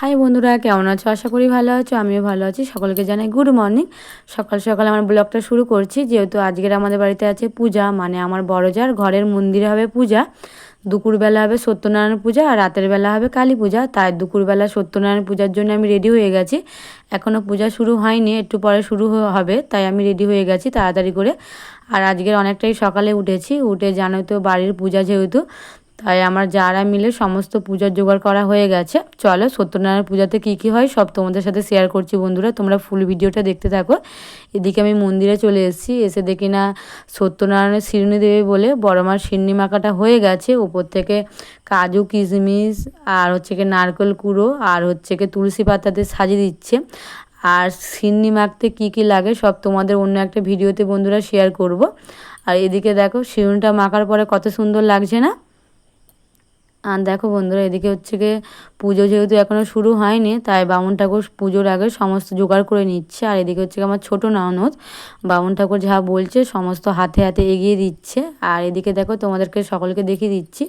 High বন্ধুরা, কেমন আছো? আশা করি ভালো আছো। আমিও ভালো আছি। সকলকে জানাই গুড মর্নিং। সকাল সকাল আমার ব্লগটা শুরু করছি, যেহেতু আজকের আমাদের বাড়িতে আছে পূজা, মানে আমার বড় জার ঘরের মন্দিরে হবে পূজা। দুপুরবেলা হবে সত্যনারায়ণ পূজা আর রাতের বেলা হবে কালী পূজা। তাই দুপুরবেলা সত্যনারায়ণ পূজার জন্য আমি রেডি হয়ে গেছি। এখনও পূজা শুরু হয়নি, একটু পরে শুরু হবে, তাই আমি রেডি হয়ে গেছি তাড়াতাড়ি করে। আর আজকের অনেকটাই সকালে উঠেছি, উঠে জানো তো বাড়ির পূজা যেহেতু, তাই আমার যারা মিলে সমস্ত পূজার জোগাড় করা হয়ে গেছে। চলো সত্যনারায়ণ পূজাতে কী কী হয় সব তোমাদের সাথে শেয়ার করছি বন্ধুরা, তোমরা ফুল ভিডিওটা দেখতে থাকো। এদিকে আমি মন্দিরে চলে এসেছি, এসে দেখি না সত্যনারায়ণের শিরনি দেবে বলে বড় মার শিরনি মাখাটা হয়ে গেছে। উপর থেকে কাজু কিশমিশ আর হচ্ছে কি নারকেল কুড়ো আর হচ্ছে কি তুলসী পাতাতে সাজিয়ে দিচ্ছে। আর শিরনি মাখতে কী কী লাগে সব তোমাদের অন্য একটা ভিডিওতে বন্ধুরা শেয়ার করব। আর এদিকে দেখো শিরনিটা মাখার পরে কত সুন্দর লাগছে না। আর দেখো বন্ধুরা, এদিকে হচ্ছে গিয়ে পুজো যেহেতু এখনও শুরু হয়নি, তাই বামুন ঠাকুর পুজোর আগে সমস্ত জোগাড় করে নিচ্ছে। আর এদিকে হচ্ছে আমার ছোটো ননদ বামুন ঠাকুর যা বলছে সমস্ত হাতে হাতে এগিয়ে দিচ্ছে। আর এদিকে দেখো তোমাদেরকে সকলকে দেখিয়ে দিচ্ছি,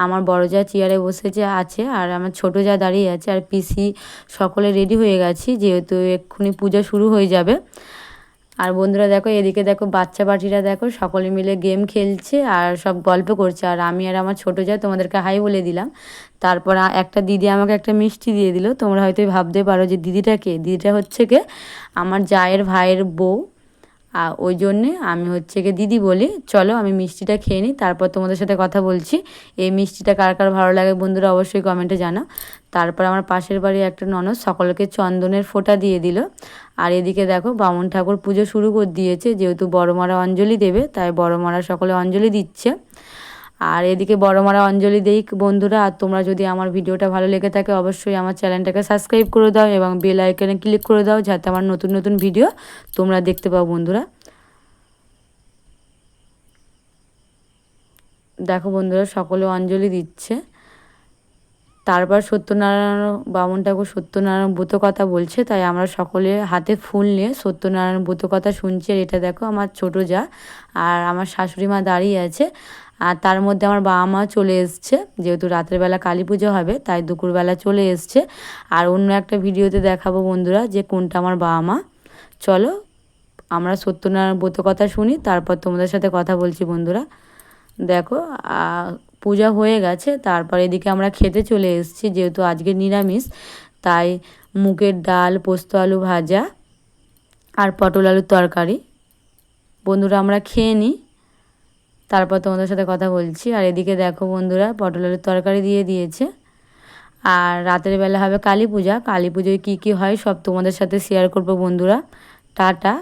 আমার বড় যা চেয়ারে বসেছে আছে আর আমার ছোটো যা দাঁড়িয়ে আছে, আর পিসি সকলে রেডি হয়ে গেছি, যেহেতু এক্ষুনি পূজা শুরু হয়ে যাবে। আর বন্ধুরা দেখো এদিকে দেখো বাচ্চা বাটিরা দেখো সকলে মিলে গেম খেলছে আর সব গল্প করছে। আর আমি আর আমার ছোটো যা তোমাদেরকে হাই বলে দিলাম। তারপর একটা দিদি আমাকে একটা মিষ্টি দিয়ে দিল। তোমরা হয়তো ভাবতে পারো যে দিদিটা কে? দিদিটা হচ্ছে কে আমার জায়ের ভাইয়ের বউ। আর ওই জন্যে আমি হচ্ছে গিয়ে দিদি বলি। চলো আমি মিষ্টিটা খেয়ে নিই, তারপর তোমাদের সাথে কথা বলছি। এই মিষ্টিটা কার কার ভালো লাগে বন্ধুরা অবশ্যই কমেন্টে জানাও। তারপর আমার পাশের বাড়ি একটা ননদ সকলকে চন্দনের ফোঁটা দিয়ে দিল। আর এদিকে দেখো বামুন ঠাকুর পুজো শুরু করে দিয়েছে, যেহেতু বড়মারা অঞ্জলি দেবে তাই বড়মারা সকলে অঞ্জলি দিচ্ছে। আর এদিকে বড়মারা অঞ্জলি দেই বন্ধুরা। আর তোমরা যদি আমার ভিডিওটা ভালো লেগে থাকে অবশ্যই আমার চ্যানেলটাকে সাবস্ক্রাইব করে দাও এবং বেল আইকনে ক্লিক করে দাও, যাতে আমার নতুন নতুন ভিডিও তোমরা দেখতে পাও বন্ধুরা। দেখো বন্ধুরা সকলে অঞ্জলি দিচ্ছে। তারপর সত্যনারায়ণ বামুন ঠাকুর সত্যনারায়ণ ব্রত কথা বলছে, তাই আমরা সকলে হাতে ফুল নিয়ে সত্যনারায়ণ ব্রত কথা শুনছি। আর এটা দেখো আমার ছোটো যা আর আমার শাশুড়ি মা দাঁড়িয়ে আছে। আর তার মধ্যে আমার বাবা মা চলে এসছে, যেহেতু রাতের বেলা কালী পুজো হবে তাই দুপুরবেলা চলে এসছে। আর অন্য একটা ভিডিওতে দেখাবো বন্ধুরা যে কোনটা আমার বাবা মা। চলো আমরা সত্যনারায়ণ ব্রত কথা শুনি, তারপর তোমাদের সাথে কথা বলছি বন্ধুরা। দেখো পূজা হয়ে গেছে, তারপর এদিকে আমরা খেতে চলে এসেছি, যেহেতু আজকে নিরামিষ তাই মুগের ডাল, পোস্ত আলু ভাজা আর পটল আলুর তরকারি। বন্ধুরা আমরা খেয়ে নিই, তারপর তোমাদের সাথে কথা বলছি। আর এদিকে দেখো বন্ধুরা পটল আলুর তরকারি দিয়ে দিয়েছে। আর রাতের বেলা হবে কালী পূজা। কালী পুজোয় কী কী হয় সব তোমাদের সাথে শেয়ার করবো বন্ধুরা। টাটা।